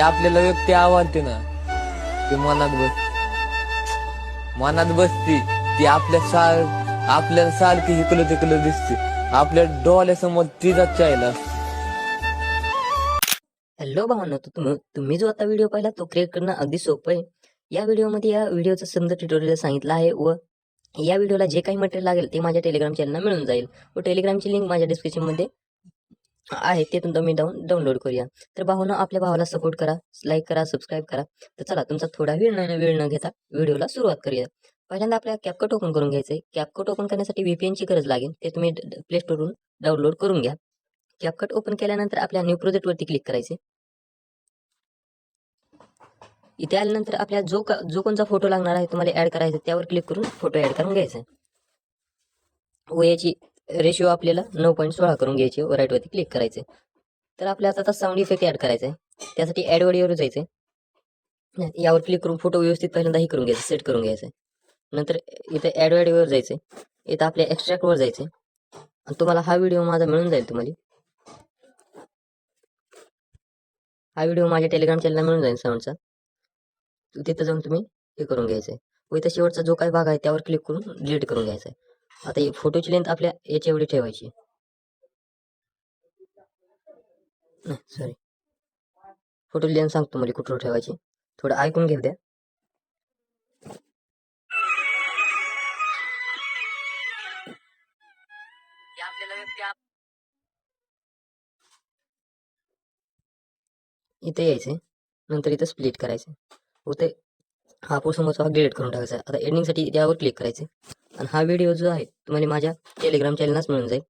आपल्याला व्यक्ती आवडते ना, ती मनात बसती. ती आपल्याला सारखी इकडं तिकडं दिसते. आपल्या डोळ्यासमोर तिचाच चायला असते. हॅलो भावांनो, तुम्ही जो आता व्हिडिओ पाहिला तो क्रिएट करणं अगदी सोपं आहे. या व्हिडिओचं समजा ट्युटोरियल सांगितलं आहे व या व्हिडिओला जे काही मटेरियल लागेल ते माझ्या टेलिग्राम चॅनलला मिळून जाईल व टेलिग्रामची लिंक माझ्या डिस्क्रिप्शनमध्ये आहे, ते तुम्ही डाउनलोड करूया. तर भावांनो, आपल्या भावाला सपोर्ट करा, लाईक करा, सबस्क्राईब करा. तर चला, तुमचा थोडा वेळ न घेता व्हिडिओला सुरुवात करूया. पहिल्यांदा आपल्याला कॅपकट ओपन करून घ्यायचं आहे. कॅपकट ओपन करण्यासाठी VPNची गरज लागेल, ते तुम्ही प्ले स्टोरवरून डाउनलोड करून घ्या. कॅपकट ओपन केल्यानंतर आपल्या न्यू प्रोजेक्टवरती क्लिक करायचे. इथे आल्यानंतर आपल्या जो कोणता फोटो लागणार आहे तुम्हाला ऍड करायचा त्यावर क्लिक करून फोटो ऍड करून घ्यायचा व याची रेशिओ आपल्याला 9.16 करून घ्यायची व राईटवरती क्लिक करायचे. तर आपल्याला आता साऊंड इफेक्ट ऍड करायचा आहे. त्यासाठी ऍड ऑडिओवर जायचंय. यावर क्लिक करून फोटो व्यवस्थित पहिल्यांदा हे करून घ्यायचं, सेट करून घ्यायचं. नंतर इथे ऍड ऑडिओवर जायचंय. इथं आपल्या एक्स्ट्रॅक्टवर जायचंय आणि तुम्हाला हा व्हिडिओ माझा मिळून जाईल. हा व्हिडिओ माझ्या टेलिग्राम चॅनलला मिळून जाईल साऊंडचा. तिथं जाऊन तुम्ही हे करून घ्यायचंय व इथं शेवटचा जो काही भाग आहे त्यावर क्लिक करून डिलीट करून घ्यायचा आहे. आता फोटोची लेंथ आपल्या याची एवढी ठेवायची. सॉरी, फोटोची लेंथ सांगतो मला कुठं ठेवायची, थोडं ऐकून घेऊ द्या. इथे यायचे, नंतर इथं स्प्लिट करायचे व ते हा समोरचा भाग डिलीट करून टाकायचा. आता एडिटिंगसाठी यावर क्लिक करायचे आणि हा व्हिडिओ जो आहे तुम्हाला माझ्या टेलिग्राम चॅनललाच मिळून जाईल.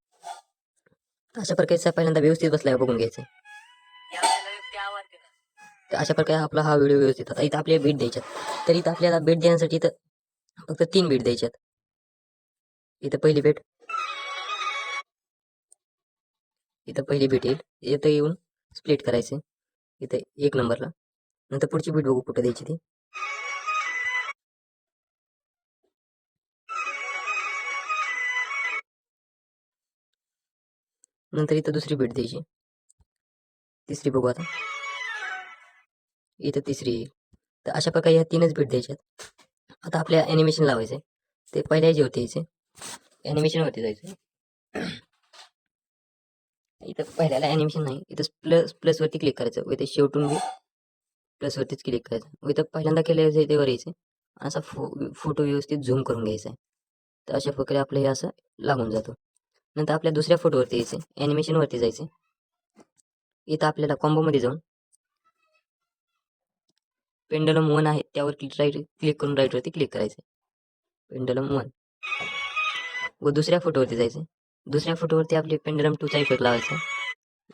अशा प्रकारचा पहिल्यांदा व्यवस्थित बसलाय बघून घ्यायचं. तर अशा प्रकारे आपला हा व्हिडिओ व्यवस्थित. आता इथं आपल्याला बीट द्यायच्यात. तर इथं आपल्याला बीट देण्यासाठी इथं फक्त 3 बीट द्यायच्यात. इथं पहिली बीट येईल. इथं येऊन स्प्लिट करायचे इथं 1 नंबरला. नंतर पुढची बीट बघू कुठं द्यायची ती. नंतर इथं दुसरी बीट द्यायची. तिसरी बघू आता. इथं तिसरी येईल. तर अशा प्रकारे ह्या 3च बीट द्यायच्यात. आता आपल्या ॲनिमेशन लावायचं आहे. ते पहिल्या ह्याच्यावरती यायचे, ॲनिमेशनवरती जायचं. इथं पहिल्याला ॲनिमेशन नाही, इथं प्लसवरती क्लिक करायचं व इथे शेवटून बी प्लसवरतीच क्लिक करायचं व इथं पहिल्यांदा केलं ते वर यायचं. असा फोटो व्यवस्थित झूम करून घ्यायचा आहे. तर अशा प्रकारे आपलं हे असं लागून जातो. नंतर आपल्या दुसऱ्या फोटोवरती यायचे, ॲनिमेशनवरती जायचे. इथं आपल्याला कॉम्बोमध्ये जाऊन पेंडलम 1 आहे त्यावर क्लिक करून राईटवरती क्लिक करायचं, पेंडलम 1. व दुसऱ्या फोटोवरती जायचं. दुसऱ्या फोटोवरती आपली पेंडलम 2चा इफेक्ट लावायचा.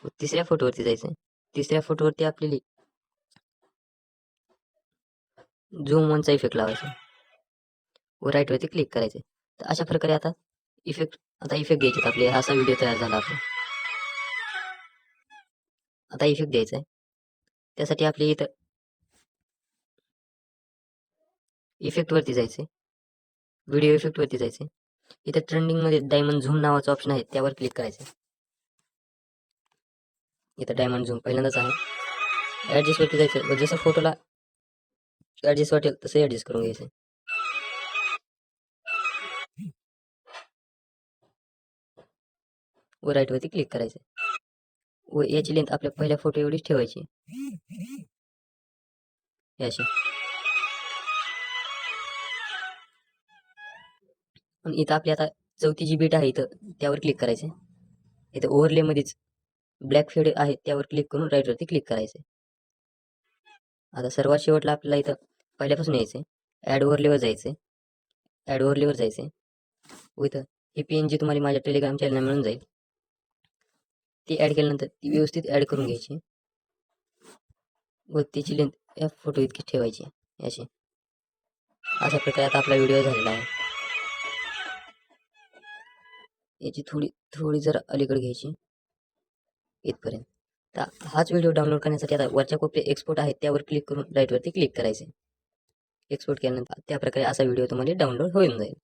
व तिसऱ्या फोटोवरती जायचं. तिसऱ्या फोटोवरती आपली झूम 1चा इफेक्ट लावायचा व राईटवरती क्लिक करायचे. तर अशा प्रकारे आता इफेक्ट द्यायचे आपले. असा व्हिडिओ तयार झाला आपला. आता इफेक्ट द्यायचा आहे. त्यासाठी आपले इथं इफेक्टवरती जायचे, व्हिडिओ इफेक्टवरती जायचे. इथे ट्रेंडिंगमध्ये डायमंड झूम नावाचा ऑप्शन आहे त्यावर क्लिक करायचे. इथं डायमंड झूम पहिल्यांदाच आहे. ॲडजस्टवरती जायचं व जसं फोटोला ॲडजस्ट वाटेल तसं ॲडजस्ट करून घ्यायचं. व राईटवरती क्लिक करायचं व याची लेंथ आपल्या पहिल्या फोटो एवढीच ठेवायची याशी. पण इथं आपली आता 4थी जी बीट आहे इथं त्यावर क्लिक करायचे. इथं ओव्हरलेमध्येच ब्लॅक फेड आहे त्यावर क्लिक करून राईटवरती क्लिक करायचे. आता सर्वात शेवटला आपल्याला इथं पहिल्यापासून यायचे, ॲड ओव्हरलेवर जायचे. व इथं ही PNG तुम्हाला माझ्या टेलिग्राम चॅनलला मिळून जाईल. ती ॲड केल्यानंतर ती व्यवस्थित ॲड करून घ्यायची व त्याची लेंथ या फोटो इतकी ठेवायची याची. अशा प्रकारे आता आपला व्हिडिओ झालेला आहे. याची थोडी जरा अलीकडे घ्यायची इथपर्यंत. तर हाच व्हिडिओ डाउनलोड करण्यासाठी आता वरच्या कोपरे एक्सपोर्ट आहे त्यावर क्लिक करून राईटवरती क्लिक करायचे. एक्सपोर्ट केल्यानंतर त्या प्रकारे असा व्हिडिओ तुम्हाला डाउनलोड होऊन जाईल.